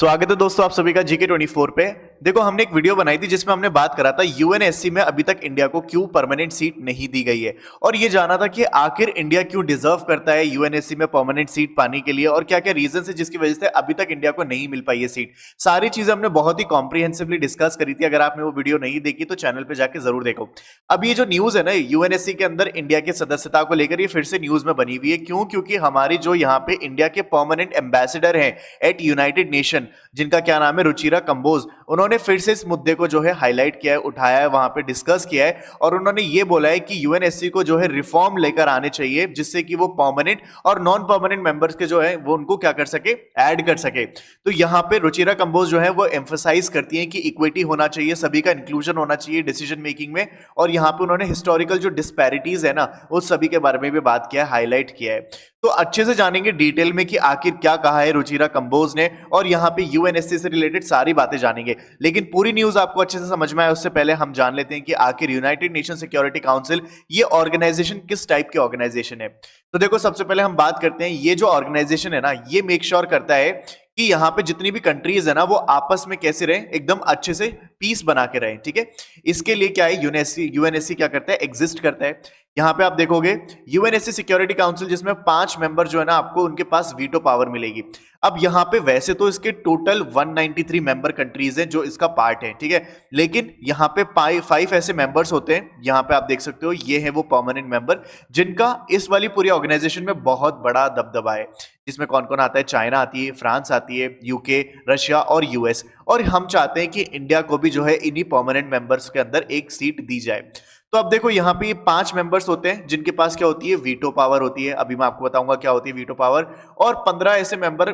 स्वागत है दोस्तों आप सभी का जीके 24 पे। देखो हमने एक वीडियो बनाई थी जिसमें हमने बात करा था यूएनएससी में अभी तक इंडिया को क्यों परमानेंट सीट नहीं दी गई है और ये जाना था कि आखिर इंडिया क्यों डिजर्व करता है यूएनएससी में परमानेंट सीट पाने के लिए और क्या क्या रीजन है जिसकी वजह से अभी तक इंडिया को नहीं मिल पाई है सीट। सारी चीजें हमने बहुत ही कॉम्प्रिहेंसिवली डिस्कस करी थी। अगर आपने वो वीडियो नहीं देखी तो चैनल पर जाकर जरूर देखो। अब ये जो न्यूज है ना यूएनएससी के अंदर इंडिया की सदस्यता को लेकर ये फिर से न्यूज में बनी हुई है। क्यों? क्योंकि हमारी जो यहाँ पे इंडिया के परमानेंट एम्बेसडर हैं एट यूनाइटेड नेशन, जिनका क्या नाम है रुचिरा कंबोज, उन्होंने फिर से इस मुद्दे को जो है हाईलाइट किया है, उठाया है, वहां पे डिस्कस किया है और उन्होंने ये बोला है कि यूएनएससी को जो है रिफॉर्म लेकर आने चाहिए जिससे कि वो परमानेंट और नॉन परमानेंट मेंबर्स के जो है वो उनको क्या कर सके, ऐड कर सके। तो यहाँ पे रुचिरा कंबोज जो है वो एम्फसाइज करती है कि इक्विटी होना चाहिए, सभी का इंक्लूजन होना चाहिए डिसीजन मेकिंग में। और यहाँ पे उन्होंने हिस्टोरिकल जो डिस्पैरिटीज है ना उस सभी के बारे में भी बात किया है, हाईलाइट किया है। तो अच्छे से जानेंगे डिटेल में कि आखिर क्या कहा है रुचिरा कंबोज ने और यहाँ पे यूएनएससी से रिलेटेड सारी बातें जानेंगे। लेकिन पूरी न्यूज आपको अच्छे से समझ में आए उससे पहले हम जान लेते हैं कि आखिर यूनाइटेड नेशन सिक्योरिटी काउंसिल ये ऑर्गेनाइजेशन किस टाइप की ऑर्गेनाइजेशन है। तो देखो सबसे पहले हम बात करते हैं, ये जो ऑर्गेनाइजेशन है ना ये मेक श्योर करता है कि यहाँ पे जितनी भी कंट्रीज है ना वो आपस में कैसे रहे, एकदम अच्छे से पीस बना के रहे। ठीक है, इसके लिए क्या है यूएनएससी क्या करता है, एग्जिस्ट करता है। यहाँ पे आप देखोगे यूएनएससी सिक्योरिटी काउंसिल जिसमें 5 मेंबर जो है ना आपको उनके पास वीटो पावर मिलेगी। अब यहाँ पे वैसे तो इसके टोटल 193 मेंबर कंट्रीज हैं जो इसका पार्ट है, ठीक है, लेकिन यहाँ पे 5 ऐसे मेंबर्स होते हैं। यहाँ पे आप देख सकते हो ये है वो परमानेंट मेंबर जिनका इस वाली पूरी ऑर्गेनाइजेशन में बहुत बड़ा दबदबा है, जिसमें कौन कौन आता है, चाइना आती है, फ्रांस आती है, यूके, रशिया और यूएस। और हम चाहते हैं कि इंडिया को भी जो है इन्हीं परमानेंट मेंबर्स के अंदर एक सीट दी जाए। तो अब देखो यहाँ पे 5 मेंबर्स होते हैं जिनके पास क्या होती है, वीटो पावर होती है। अभी मैं आपको बताऊंगा क्या होती है वीटो पावर। और 15 ऐसे मेंबर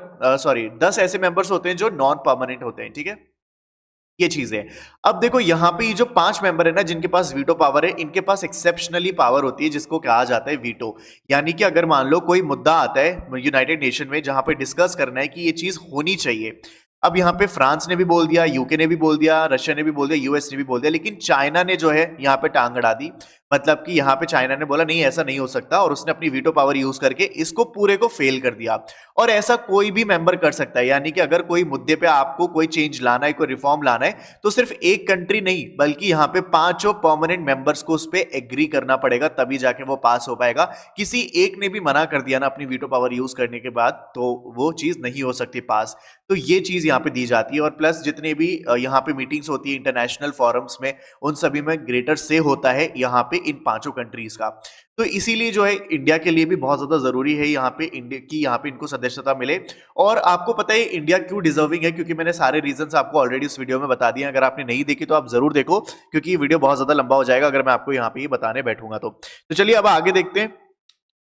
10 ऐसे मेंबर्स होते हैं जो नॉन परमानेंट होते हैं। ठीक है, ये चीज है। अब देखो यहाँ पे ये जो 5 मेंबर है ना जिनके पास वीटो पावर है, इनके पास एक्सेप्शनली पावर होती है जिसको कहा जाता है वीटो। यानी कि अगर मान लो कोई मुद्दा आता है यूनाइटेड नेशन में जहां पे डिस्कस करना है कि ये चीज होनी चाहिए। अब यहाँ पे फ्रांस ने भी बोल दिया, यूके ने भी बोल दिया, रशिया ने भी बोल दिया, यूएस ने भी बोल दिया, लेकिन चाइना ने जो है यहाँ पे टांग अड़ा दी। मतलब कि यहाँ पे चाइना ने बोला नहीं ऐसा नहीं हो सकता और उसने अपनी वीटो पावर यूज करके इसको पूरे को फेल कर दिया। और ऐसा कोई भी मेंबर कर सकता है, यानी कि अगर कोई मुद्दे पे आपको कोई चेंज लाना है, कोई रिफॉर्म लाना है तो सिर्फ एक कंट्री नहीं बल्कि यहाँ पे 5 परमानेंट मेंबर्स को उस पर एग्री करना पड़ेगा, तभी जाके वो पास हो पाएगा। किसी एक ने भी मना कर दिया ना अपनी वीटो पावर यूज करने के बाद तो वो चीज नहीं हो सकती पास। तो ये चीज यहाँ पे दी जाती है। और प्लस जितने भी यहाँ पे मीटिंग्स होती है इंटरनेशनल फोरम्स में उन सभी में ग्रेटर से होता है यहाँ पे इन 5 कंट्रीज का। तो इसीलिए जो है इंडिया के लिए भी बहुत ज्यादा जरूरी है यहाँ पे इंडिया की यहाँ पे इनको सदस्यता मिले। और आपको पता है इंडिया क्यों डिजर्विंग है, क्योंकि मैंने सारे रीजंस आपको ऑलरेडी उस वीडियो में बता दिए। अगर आपने नहीं देखी तो आप जरूर देखो क्योंकि ये वीडियो बहुत ज्यादा लंबा हो जाएगा अगर मैं आपको यहाँ पे बताने बैठूंगा तो चलिए अब आगे देखते हैं।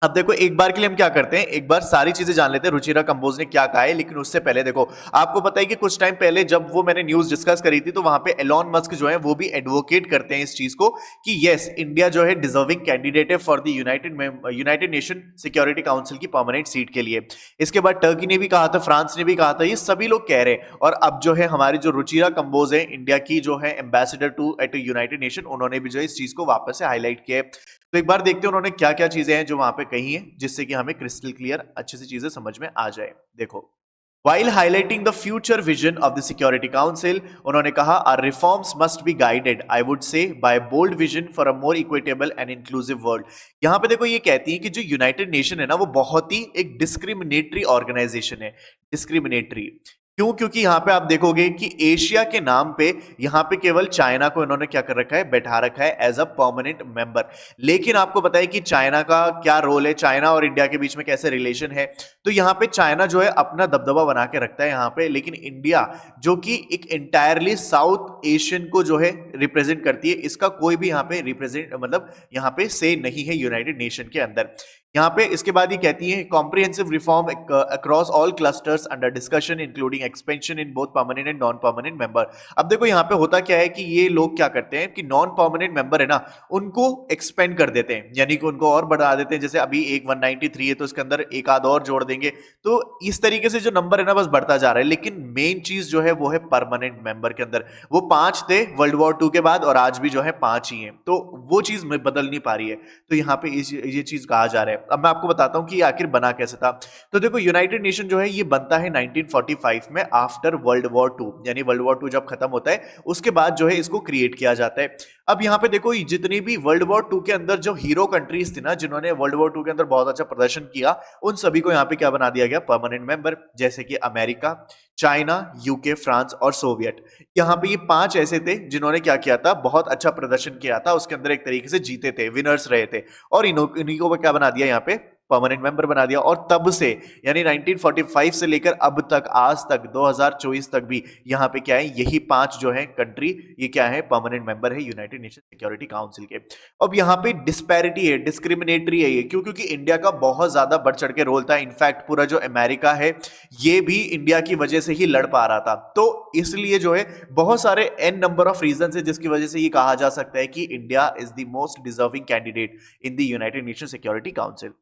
अब देखो एक बार के लिए हम क्या करते हैं, एक बार सारी चीजें जान लेते हैं रुचिरा कंबोज ने क्या कहा है। लेकिन उससे पहले देखो आपको पता है कि कुछ टाइम पहले जब वो मैंने न्यूज डिस्कस करी थी तो वहां पे एलॉन मस्क जो है वो भी एडवोकेट करते हैं इस चीज को कि यस इंडिया जो है डिजर्विंग कैंडिडेट है for the United Nation Security council की परमानेंट सीट के लिए। इसके बाद टर्की ने भी कहा था, फ्रांस ने भी कहा था, ये सभी लोग कह रहे हैं। और अब जो है हमारी जो रुचिरा कंबोज है इंडिया की जो है ambassador to at United Nation, उन्होंने भी जो है इस चीज को वापस से हाईलाइट किया है। तो एक बार देखते हैं उन्होंने क्या क्या चीजें हैं जो वहां पे कही हैं जिससे कि हमें क्रिस्टल क्लियर अच्छे से चीजें समझ में आ जाए। देखो While highlighting the future vision of the Security Council, उन्होंने कहा our reforms must be guided, I would say, by a bold vision for a more equitable and inclusive world। यहाँ पे देखो ये कहती है कि जो यूनाइटेड नेशन है ना वो बहुत ही एक डिस्क्रिमिनेटरी ऑर्गेनाइजेशन है। डिस्क्रिमिनेटरी क्यों? क्योंकि यहाँ पे आप देखोगे कि एशिया के नाम पे यहाँ पे केवल चाइना को इन्होंने क्या कर रखा है, बैठा रखा है एज अ परमानेंट मेंबर। लेकिन आपको पता है कि चाइना का क्या रोल है, चाइना और इंडिया के बीच में कैसे रिलेशन है। तो यहाँ पे चाइना जो है अपना दबदबा बना के रखता है यहाँ पे, लेकिन इंडिया जो कि एक इंटायरली साउथ एशियन को जो है रिप्रेजेंट करती है, इसका कोई भी यहाँ पे रिप्रेजेंट मतलब यहाँ पे से नहीं है यूनाइटेड नेशन के अंदर। यहाँ पे इसके बाद ये कहती है comprehensive reform across all clusters under discussion including expansion in both permanent and non permanent member. अब देखो यहाँ पे होता क्या है कि ये लोग क्या करते हैं कि नॉन परमानेंट मेंबर है ना उनको एक्सपेंड कर देते हैं, यानी कि उनको और बढ़ा देते हैं। जैसे अभी एक 193 है तो इसके अंदर एक आध और जोड़ देंगे। तो इस तरीके से जो नंबर है ना बस बढ़ता जा रहा है। लेकिन मेन चीज जो है वो है परमानेंट मेंबर के अंदर। वो 5 थे वर्ल्ड वॉर 2 के बाद और आज भी जो है 5 ही है, तो वो चीज बदल नहीं पा रही है। तो यहाँ पे ये चीज कहा जा रहा है। अब मैं आपको बताता हूं कि ये आखिर बना कैसे था। तो देखो, यूनाइटेड नेशन जो है ये बनता है 1945 में, आफ्टर वर्ल्ड वॉर टू, यानी वर्ल्ड वॉर टू जब खत्म होता है उसके बाद जो है इसको क्रिएट किया जाता है। अब यहाँ पे देखो, जितनी भी वर्ल्ड वॉर टू के अंदर जो हीरो कंट्रीज थी ना, जिन्होंने वर्ल्ड वॉर टू के अंदर बहुत अच्छा प्रदर्शन किया, उन सभी को यहाँ पे क्या बना दिया गया, परमानेंट मेंबर। जैसे कि अमेरिका, चाइना, यूके, फ्रांस और सोवियत। यहाँ पे ये 5 ऐसे थे जिन्होंने क्या किया था, बहुत अच्छा प्रदर्शन किया था, उसके अंदर एक तरीके से जीते थे, विनर्स रहे थे, और इन्हीं को क्या बना दिया, यहाँ पे परमानेंट मेंबर बना दिया। और तब से यानी 1945 से लेकर अब तक, आज तक 2024 तक भी यहाँ पे क्या है, यही 5 जो है कंट्री, ये क्या है, परमानेंट मेंबर है यूनाइटेड नेशन सिक्योरिटी काउंसिल के। अब यहाँ पे डिस्पैरिटी है, डिस्क्रिमिनेटरी है ये, क्योंकि इंडिया का बहुत ज्यादा बढ़ चढ़ के रोल था। इनफैक्ट पूरा जो अमेरिका है ये भी इंडिया की वजह से ही लड़ पा रहा था। तो इसलिए जो है बहुत सारे एन नंबर ऑफ रीजन है जिसकी वजह से ये कहा जा सकता है कि India is the most deserving candidate in the United Nation Security council.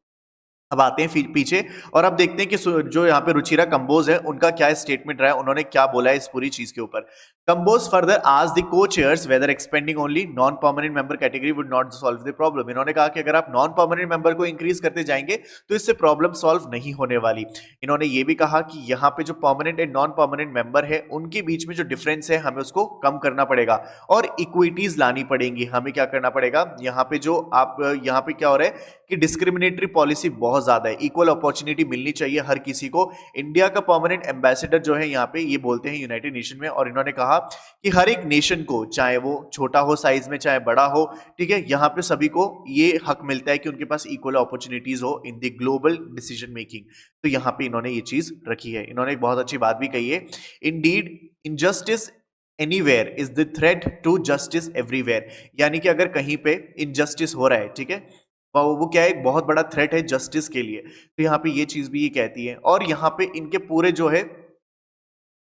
अब आते हैं पीछे और अब देखते हैं कि जो यहाँ पे रुचिरा कंबोज है उनका क्या स्टेटमेंट रहा है, उन्होंने क्या बोला है इस पूरी चीज के ऊपर। कंबोज फर्दर आज the co chairs whether expanding only non permanent member category would not solve the problem. इन्होंने कहा कि अगर आप नॉन परमानेंट मेंबर को इंक्रीज करते जाएंगे तो इससे प्रॉब्लम सॉल्व नहीं होने वाली। इन्होंने ये भी कहा कि यहाँ पे जो permanent and non permanent member है उनके बीच में जो डिफरेंस है हमें उसको कम करना पड़ेगा और इक्विटीज लानी पड़ेंगी। हमें क्या करना पड़ेगा, यहाँ पे जो आप यहाँ पे क्या हो रहा है कि डिस्क्रिमिनेटरी पॉलिसी बहुत ज्यादा है, इक्वल अपॉर्चुनिटी मिलनी चाहिए हर किसी को। इंडिया का परमानेंट एम्बेसडर जो है यहाँ पे ये बोलते हैं यूनाइटेड नेशन में, और इन्होंने कहा कि हर एक नेशन को, चाहे वो छोटा हो साइज में चाहे बड़ा हो, ठीक है, यहाँ पे सभी को ये हक मिलता है कि उनके पास इक्वल अपॉर्चुनिटीज हो in the global decision making. तो यहाँ पे इन्होंने ये चीज रखी है। इन्होंने एक बहुत अच्छी बात भी कही है, indeed injustice anywhere is the threat to justice everywhere. यानी कि अगर कहीं पे इनजस्टिस हो रहा है, ठीक है, वो क्या है, एक बहुत बड़ा थ्रेट है जस्टिस के लिए। तो यहाँ पे ये चीज भी ये कहती है। और यहाँ पे इनके पूरे जो है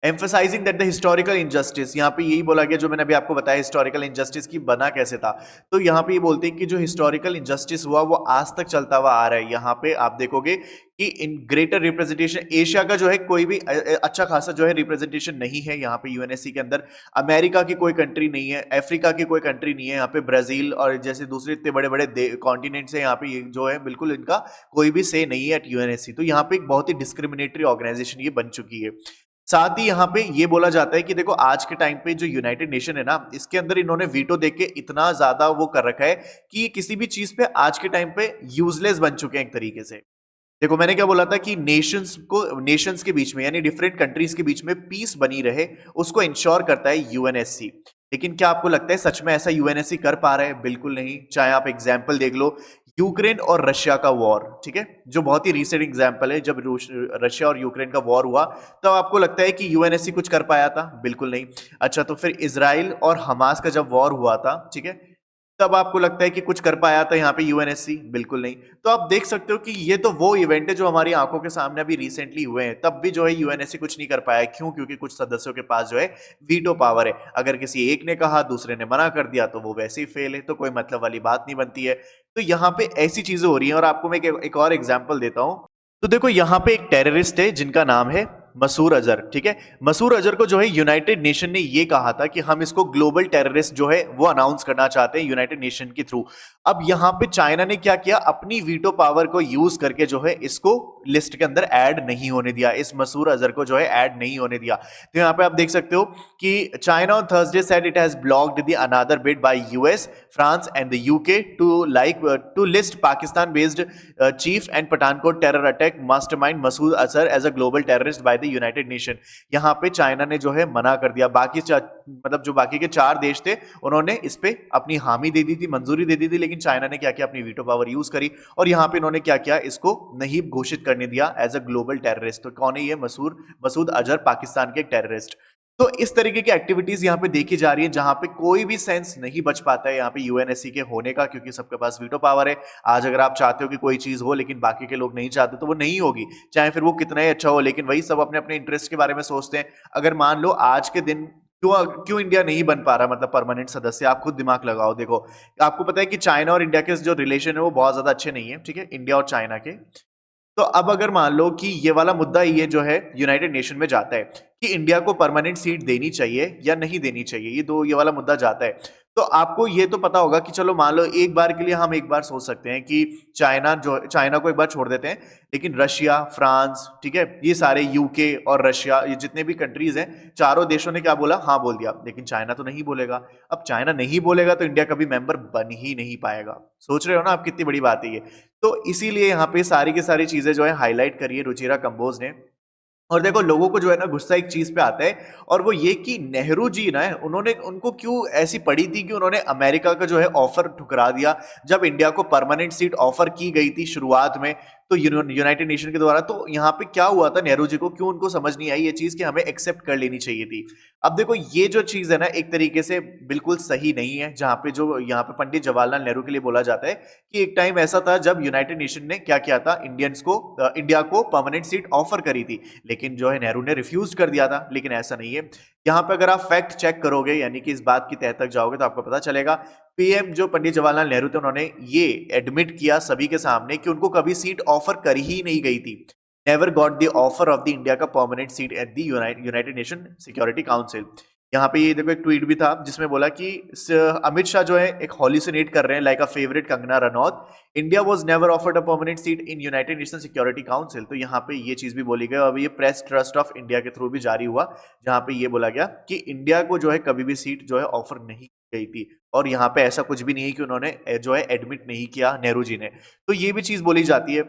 emphasising that the historical injustice, यहाँ पे यही बोला गया जो मैंने अभी आपको बताया हिस्टोरिकल इनजस्टिस की बना कैसे था। तो यहाँ पे ये बोलते हैं कि जो हिस्टोरिकल इनजस्टिस हुआ वो आज तक चलता हुआ आ रहा है। यहाँ पे आप देखोगे कि इन ग्रेटर रिप्रेजेंटेशन एशिया का जो है कोई भी अच्छा खासा जो है रिप्रेजेंटेशन नहीं है यहाँ पे यूएनएससी के अंदर। अमेरिका की कोई कंट्री नहीं है, अफ्रीका की कोई कंट्री नहीं है, यहाँ पे ब्राजील और जैसे दूसरे इतने बड़े बड़े कॉन्टिनेंट्स है, यहाँ पे जो है बिल्कुल इनका कोई भी से नहीं है एट यूएनएससी। तो यहाँ पे एक बहुत ही डिस्क्रिमिनेटरी ऑर्गेनाइजेशन ये बन चुकी है। साथ ही यहाँ पे ये बोला जाता है कि देखो आज के टाइम पे जो यूनाइटेड नेशन है ना, इसके अंदर इन्होंने वीटो देके इतना ज्यादा वो कर रखा है कि ये किसी भी चीज पे आज के टाइम पे यूजलेस बन चुके हैं एक तरीके से। देखो मैंने क्या बोला था कि नेशंस के बीच में यानी डिफरेंट कंट्रीज के बीच में पीस बनी रहे, उसको इंश्योर करता है यूएनएससी। लेकिन क्या आपको लगता है सच में ऐसा यूएनएससी कर पा रहा है? बिल्कुल नहीं। चाहे आप एग्जाम्पल देख लो, यूक्रेन और रशिया का वॉर, ठीक है, जो बहुत ही रिसेंट एग्जांपल है, जब रशिया और यूक्रेन का वॉर हुआ तब आपको लगता है कि यूएनएससी कुछ कर पाया था? बिल्कुल नहीं। अच्छा, तो फिर इजराइल और हमास का जब वॉर हुआ था, ठीक है, तब आपको लगता है कि कुछ कर पाया था यहाँ पे यूएनएससी? बिल्कुल नहीं। तो आप देख सकते हो कि ये तो वो इवेंट है जो हमारी आंखों के सामने अभी रिसेंटली हुए हैं, तब भी जो है यूएनएससी कुछ नहीं कर पाया। क्यों? क्योंकि कुछ सदस्यों के पास जो है वीटो पावर है। अगर किसी एक ने कहा, दूसरे ने मना कर दिया, तो वो वैसे ही फेल है, तो कोई मतलब वाली बात नहीं बनती है। तो यहाँ पे ऐसी चीजें हो रही हैं। और आपको मैं एक और एग्जाम्पल देता हूं। तो देखो यहाँ पे एक टेररिस्ट है जिनका नाम है मसूर अजहर, ठीक है। मसूर अजहर को जो है यूनाइटेड नेशन ने ये कहा था कि हम इसको ग्लोबल टेररिस्ट जो है वो अनाउंस करना चाहते हैं यूनाइटेड नेशन के थ्रू। अब यहाँ पे चाइना ने क्या किया, अपनी वीटो पावर को यूज करके जो है इसको लिस्ट के अंदर ऐड नहीं होने दिया, इस मसूर अजहर को जो है ऐड नहीं होने दिया। तो यहाँ पे आप देख सकते हो कि China on Thursday said it has blocked the another bid by US, France and the UK to list Pakistan based chief and Pathankot terror attack mastermind Masood Azhar as a global terrorist by the United Nation. यहाँ पे China ने जो है मना कर दिया। बाकी मतलब जो बाकी के 4 देश थे उन्होंने इस पे अपनी हामी दे दी थी, मंजूरी दे दी थी, लेकिन चाइना ने क्या किया, अपनी वीटो पावर यूज करी और यहाँ पे इन्होंने क्या किया, इसको नहीं घोषित करने दिया एज अ ग्लोबल टेररिस्ट। तो कौन है ये? मसूद अजहर, पाकिस्तान के टेररिस्ट। तो इस तरीके की एक्टिविटीज यहाँ पे देखी जा रही है जहां पे कोई भी सेंस नहीं बच पाता है यहाँ पे यूएनएससी के होने का, क्योंकि सबके पास वीटो पावर है। आज अगर आप चाहते हो कि कोई चीज हो लेकिन बाकी के लोग नहीं चाहते तो वो नहीं होगी, चाहे फिर वो कितना ही अच्छा हो। लेकिन वही सब अपने अपने इंटरेस्ट के बारे में सोचते हैं। अगर मान लो आज के दिन क्यों इंडिया नहीं बन पा रहा मतलब परमानेंट सदस्य, आप खुद दिमाग लगाओ। देखो आपको पता है कि चाइना और इंडिया के जो रिलेशन है वो बहुत ज्यादा अच्छे नहीं है, ठीक है, इंडिया और चाइना के। तो अब अगर मान लो कि ये वाला मुद्दा ये जो है यूनाइटेड नेशन में जाता है कि इंडिया को परमानेंट सीट देनी चाहिए या नहीं देनी चाहिए, ये वाला मुद्दा जाता है, तो आपको ये तो पता होगा कि चलो मान लो एक बार के लिए हम एक बार सोच सकते हैं कि चाइना को एक बार छोड़ देते हैं, लेकिन रशिया, फ्रांस, ठीक है, ये सारे यूके और रशिया, ये जितने भी कंट्रीज हैं, चारों देशों ने क्या बोला, हाँ बोल दिया, लेकिन चाइना तो नहीं बोलेगा। अब चाइना नहीं बोलेगा तो इंडिया कभी मेंबर बन ही नहीं पाएगा। सोच रहे हो ना आप कितनी बड़ी बात है ये। तो इसीलिए यहाँ पे सारी की सारी चीजें जो है हाईलाइट करी है रुचिरा कंबोज ने। और देखो लोगों को जो है ना गुस्सा एक चीज पे आता है, और वो ये कि नेहरू जी ना उन्होंने उनको क्यों ऐसी पड़ी थी कि उन्होंने अमेरिका का जो है ऑफर ठुकरा दिया जब इंडिया को परमानेंट सीट ऑफर की गई थी शुरुआत में, तो यूनाइटेड नेशन के द्वारा। तो यहाँ पे क्या हुआ था नेहरू जी को, क्यों उनको समझ नहीं आई ये चीज कि हमें एक्सेप्ट कर लेनी चाहिए थी। अब देखो ये जो चीज है ना एक तरीके से बिल्कुल सही नहीं है, जहां पे जो यहाँ पे पंडित जवाहरलाल नेहरू के लिए बोला जाता है कि एक टाइम ऐसा था जब यूनाइटेड नेशन ने क्या किया था, इंडिया को परमानेंट सीट ऑफर करी थी, लेकिन जो है नेहरू ने रिफ्यूज कर दिया था। लेकिन ऐसा नहीं है, यहाँ पे अगर आप फैक्ट चेक करोगे यानी कि इस बात की तह तक जाओगे तो आपको पता चलेगा, पीएम जो पंडित जवाहरलाल नेहरू थे उन्होंने ये एडमिट किया सभी के सामने कि उनको कभी सीट ऑफर करी ही नहीं गई थी। Never got the offer of the India का permanent seat at the United Nation Security Council. यहाँ पे ये देखो एक ट्वीट भी था जिसमें बोला कि अमित शाह जो है एक हॉलिसिनेट कर रहे हैं like a favourite Kangana Ranaut, India was never offered a permanent seat in United Nation Security council. तो यहाँ पे ये चीज भी बोली गई, और ये प्रेस ट्रस्ट ऑफ इंडिया के थ्रू भी जारी हुआ, जहाँ पे ये बोला गया कि इंडिया को जो है कभी भी सीट जो है ऑफर नहीं गई थी। और यहाँ पे ऐसा कुछ भी नहीं है कि उन्होंने जो है एडमिट नहीं किया नेहरू जी ने। तो ये भी चीज बोली जाती है।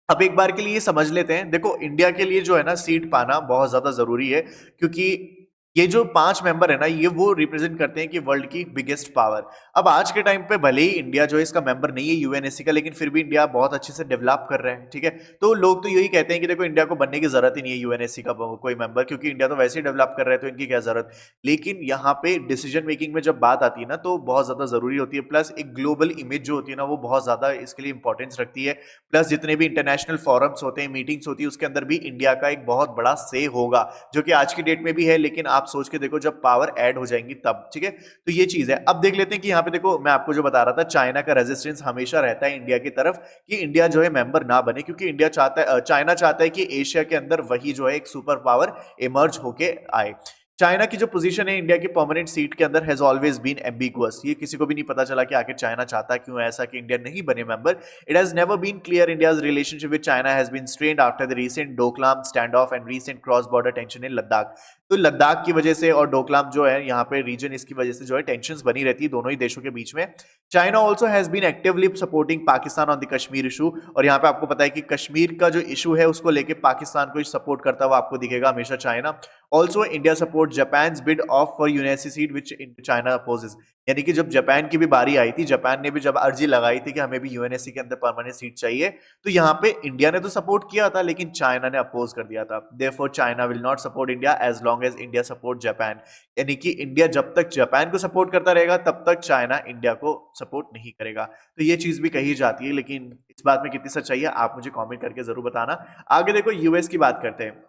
अब एक बार के लिए ये समझ लेते हैं, देखो इंडिया के लिए जो है ना सीट पाना बहुत ज्यादा जरूरी है, क्योंकि ये जो 5 मेंबर है ना ये वो रिप्रेजेंट करते हैं कि वर्ल्ड की बिगेस्ट पावर। अब आज के टाइम पे भले ही इंडिया जो है इसका मेंबर नहीं है यूएनएससी का, लेकिन फिर भी इंडिया बहुत अच्छे से डेवलप कर रहे हैं, ठीक है। तो लोग तो यही कहते हैं कि देखो इंडिया को बनने की जरूरत ही नहीं है यूएनएससी का कोई मेंबर, क्योंकि इंडिया तो वैसे ही डेवलप कर रहे हैं तो इनकी क्या जरूरत। लेकिन यहाँ पे डिसीजन मेकिंग में जब बात आती है ना तो बहुत ज्यादा जरूरी होती है, प्लस एक ग्लोबल इमेज जो होती है ना वो बहुत ज्यादा इसके लिए इंपॉर्टेंस रखती है। प्लस जितने भी इंटरनेशनल फोरम्स होते हैं, मीटिंग्स होती है, उसके अंदर भी इंडिया का एक बहुत बड़ा से होगा, जो कि आज की डेट में भी है, लेकिन आप सोच के देखो जब पावर ऐड हो जाएंगी तब, ठीक है। तो ये चीज है। अब देख लेते हैं कि यहाँ पे देखो मैं आपको जो बता रहा था, चाइना का रेजिस्टेंस हमेशा रहता है इंडिया की तरफ कि इंडिया जो है मेंबर ना बने, क्योंकि इंडिया चाहता है, चाइना चाहता है कि एशिया के अंदर वही जो है एक सुपर पावर इमर्ज होके आए। चाइना की जो पोजीशन है इंडिया की परमानेंट सीट के अंदर हैज ऑलवेज बीन एम्बिगुअस। ये किसी को भी नहीं पता चला कि आखिर चाइना चाहता क्यों ऐसा कि इंडिया नहीं बने member. It has never been clear India's relationship with China has been strained after the recent Doklam stand off and recent cross border tension in Ladakh. तो लद्दाख की वजह से और डोकलाम जो है यहाँ पे रीजन, इसकी वजह से जो है टेंशंस बनी रहती है दोनों ही देशों के बीच में। China also has been actively supporting Pakistan on the Kashmir issue, और यहाँ पे आपको पता है कि कश्मीर का जो इशू है उसको लेके पाकिस्तान को सपोर्ट करता हुआ आपको दिखेगा हमेशा China. Also India support Japan's bid of for UNSC seat which China opposes. यानी कि जब जापान की भी बारी आई थी, जापान ने भी जब अर्जी लगाई थी कि हमें भी यूएनएससी के अंदर परमानेंट सीट चाहिए, तो यहाँ पे इंडिया ने तो सपोर्ट किया था लेकिन चाइना ने अपोज कर दिया था। Therefore China will not support India as long as India support Japan. यानी कि इंडिया जब तक जापान को सपोर्ट करता रहेगा तब तक चाइना इंडिया को सपोर्ट नहीं करेगा। तो ये चीज भी कही जाती है, लेकिन इस बात में कितनी सच्चाई है आप मुझे कॉमेंट करके जरूर बताना। आगे देखो यूएस की बात करते हैं।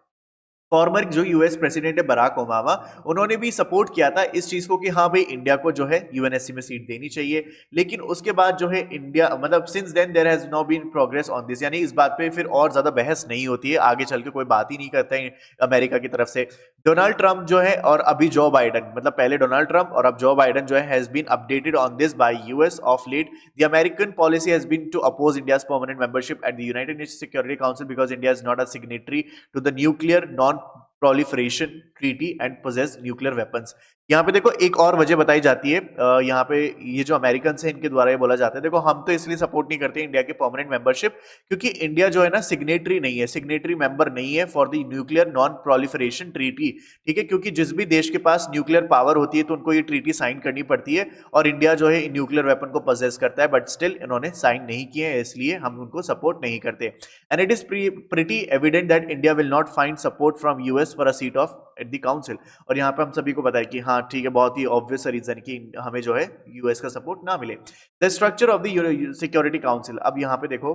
फॉर्मर जो यूएस प्रेसिडेंट है बराक ओबामा, उन्होंने भी सपोर्ट किया था इस चीज को कि हाँ भाई इंडिया को जो है यूएनएससी में सीट देनी चाहिए। लेकिन उसके बाद जो है इंडिया, मतलब since then there has no been progress on this, यानी इस बात पे फिर और ज्यादा बहस नहीं होती है, आगे चल के कोई बात ही नहीं करता है अमेरिका की तरफ से। डोनाल्ड ट्रंप जो है और अभी जो बाइडन, मतलब पहले डोनाल्ड ट्रंप और अब जो बाइडन जो है has been updated on this by US of late. The American policy has been to oppose India's permanent membership at the United Nations Security Council because India is not a signatory to the nuclear non proliferation treaty and possess nuclear weapons। यहाँ पे देखो एक और वजह बताई जाती है, यहाँ पे ये जो अमेरिकन है इनके द्वारा ये बोला जाता है, देखो हम तो इसलिए सपोर्ट नहीं करते इंडिया के परमानेंट मेंबरशिप क्योंकि इंडिया जो है ना सिग्नेटरी नहीं है, सिग्नेटरी मेंबर नहीं है for the nuclear non proliferation treaty, ठीक है। क्योंकि जिस भी देश के पास न्यूक्लियर पावर होती है तो उनको ये ट्रीटी साइन करनी पड़ती है, और इंडिया जो है न्यूक्लियर वेपन को पोजेस करता है, बट स्टिल इन्होंने साइन नहीं किए हैं, इसलिए हम उनको सपोर्ट नहीं करते। And it is pretty evident that India will not find support from US for a seat of at the council. और यहाँ पे हम सभी को पता है कि हाँ ठीक है, बहुत ही ऑब्वियस रीजन कि हमें जो है यूएस का सपोर्ट ना मिले। The structure of the security council, अब यहाँ पे देखो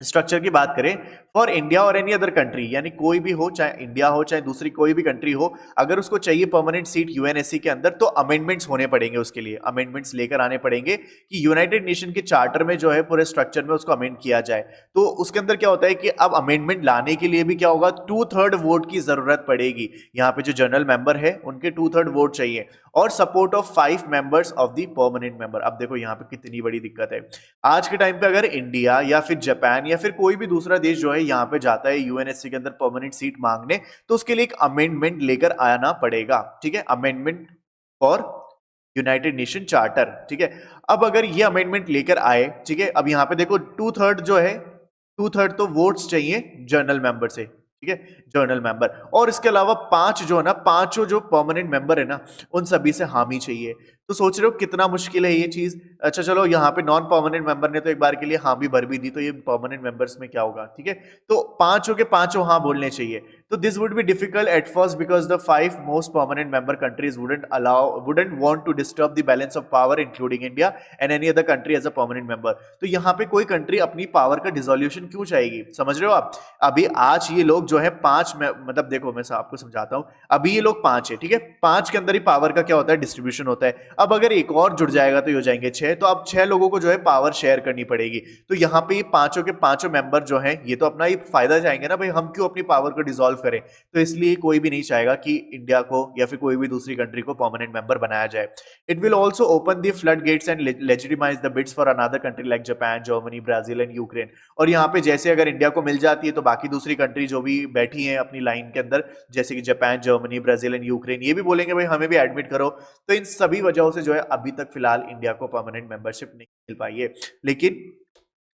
स्ट्रक्चर की बात करें फॉर इंडिया और एनी अदर कंट्री, यानी कोई भी हो, चाहे इंडिया हो चाहे दूसरी कोई भी कंट्री हो, अगर उसको चाहिए परमानेंट सीट यूएनएससी के अंदर तो अमेंडमेंट्स होने पड़ेंगे, उसके लिए अमेंडमेंट्स लेकर आने पड़ेंगे कि यूनाइटेड नेशन के चार्टर में जो है पूरे स्ट्रक्चर में उसको अमेंड किया जाए। तो उसके अंदर क्या होता है कि अब अमेंडमेंट लाने के लिए भी क्या होगा, 2/3 वोट की जरूरत पड़ेगी। यहाँ पे जो जनरल मेंबर है उनके 2/3 वोट चाहिए और support of 5 members of the permanent member. अब देखो यहाँ पे कितनी बड़ी दिक्कत है। आज के टाइम पे अगर इंडिया या फिर जापान या फिर कोई भी दूसरा देश जो है यहाँ पे जाता है यूएनएससी के अंदर परमानेंट सीट मांगने, तो उसके लिए एक अमेंडमेंट लेकर आना पड़ेगा, ठीक है, amendment for United nation charter, ठीक है। अब अगर ये अमेंडमेंट लेकर आए, ठीक है, अब यहाँ पे देखो 2/3 जो है, 2/3 तो वोट्स चाहिए जनरल मेंबर से, ठीक है, जनरल मेंबर, और इसके अलावा 5 जो है ना, पांचों जो परमानेंट मेंबर है ना, उन सभी से हामी चाहिए। तो सोच रहे हो कितना मुश्किल है ये चीज। अच्छा चलो, यहाँ पे नॉन परमानेंट मेंबर ने तो एक बार के लिए हाँ भी भर भी दी, तो ये परमानेंट मेंबर्स में क्या होगा, ठीक है। तो पांचों के पांचों हाँ बोलने चाहिए। तो this would be difficult at first because the 5 most permanent member countries wouldn't want to disturb the balance of power including India and any other country as a permanent member. तो यहाँ पे कोई कंट्री अपनी power का dissolution क्यों चाहेगी, समझ रहे हो आप। अभी आज ये लोग जो है 5 मतलब देखो मैं आपको समझाता हूं, अभी ये लोग 5 है, ठीक है, 5 के अंदर ही पावर का क्या होता है, डिस्ट्रीब्यूशन होता है। अब अगर एक और जुड़ जाएगा तो ये हो जाएंगे 6, तो अब 6 लोगों को जो है पावर शेयर करनी पड़ेगी। तो यहाँ पे पांचों के पांचों मेंबर जो हैं ये तो अपना ही फायदा चाहेंगे ना भाई, हम क्यों अपनी पावर को डिसॉल्व करें। तो इसलिए कोई भी नहीं चाहेगा कि इंडिया को या फिर कोई भी दूसरी कंट्री को परमानेंट मेंबर बनाया जाए। It will also open the flood gates and legitimise the bids for another country like Japan, Germany, Brazil and Ukraine. और यहाँ पे जैसे अगर इंडिया को मिल जाती है तो बाकी दूसरी कंट्री जो भी बैठी है अपनी लाइन के अंदर, जैसे कि Japan, Germany, Brazil and Ukraine, ये भी बोलेंगे भाई हमें भी एडमिट करो। तो इन सभी वजहों से जो है अभी तक फिलहाल इंडिया को परमानेंट मेंबरशिप नहीं मिल पाई है। लेकिन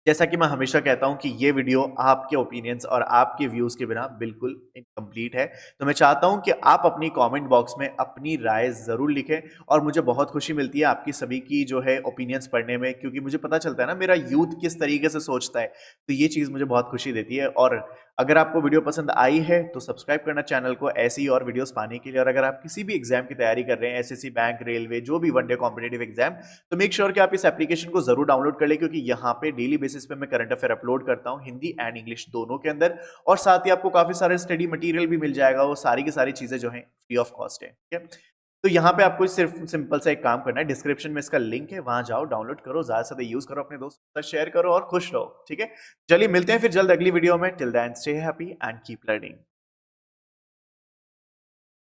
जैसा कि मैं हमेशा कहता हूं कि ये वीडियो आपके ओपिनियंस और आपके व्यूज के बिना बिल्कुल इनकम्प्लीट है। तो मैं चाहता हूं कि आप अपनी कमेंट बॉक्स में अपनी राय जरूर लिखें, और मुझे बहुत खुशी मिलती है आपकी सभी की जो है ओपिनियंस पढ़ने में, क्योंकि मुझे पता चलता है ना मेरा यूथ किस तरीके से सोचता है। तो ये चीज मुझे बहुत खुशी देती है। और अगर आपको वीडियो पसंद आई है तो सब्सक्राइब करना चैनल को ऐसी ही और वीडियोस पाने के लिए। और अगर आप किसी भी एग्जाम की तैयारी कर रहे हैं, एसएससी, बैंक, रेलवे, जो भी वनडे कॉम्पिटेटिव एग्जाम, तो मेक श्योर कि आप इस एप्लीकेशन को जरूर डाउनलोड कर ले, क्योंकि यहाँ पे डेली बेसिस पे मैं करंट अफेयर अपलोड करता हूँ हिंदी एंड इंग्लिश दोनों के अंदर। और साथ ही आपको काफी सारे स्टडी मटेरियल भी मिल जाएगा, वो सारी की सारी चीजें जो है फ्री ऑफ कॉस्ट है, ठीक है। तो यहाँ पे आपको सिर्फ सिंपल सा एक काम करना है, डिस्क्रिप्शन में इसका लिंक है, वहां जाओ, डाउनलोड करो, ज्यादा से ज्यादा यूज करो, अपने दोस्तों के साथ शेयर करो और खुश रहो, ठीक है। चलिए मिलते हैं फिर जल्द अगली वीडियो में। Till then stay happy and keep learning.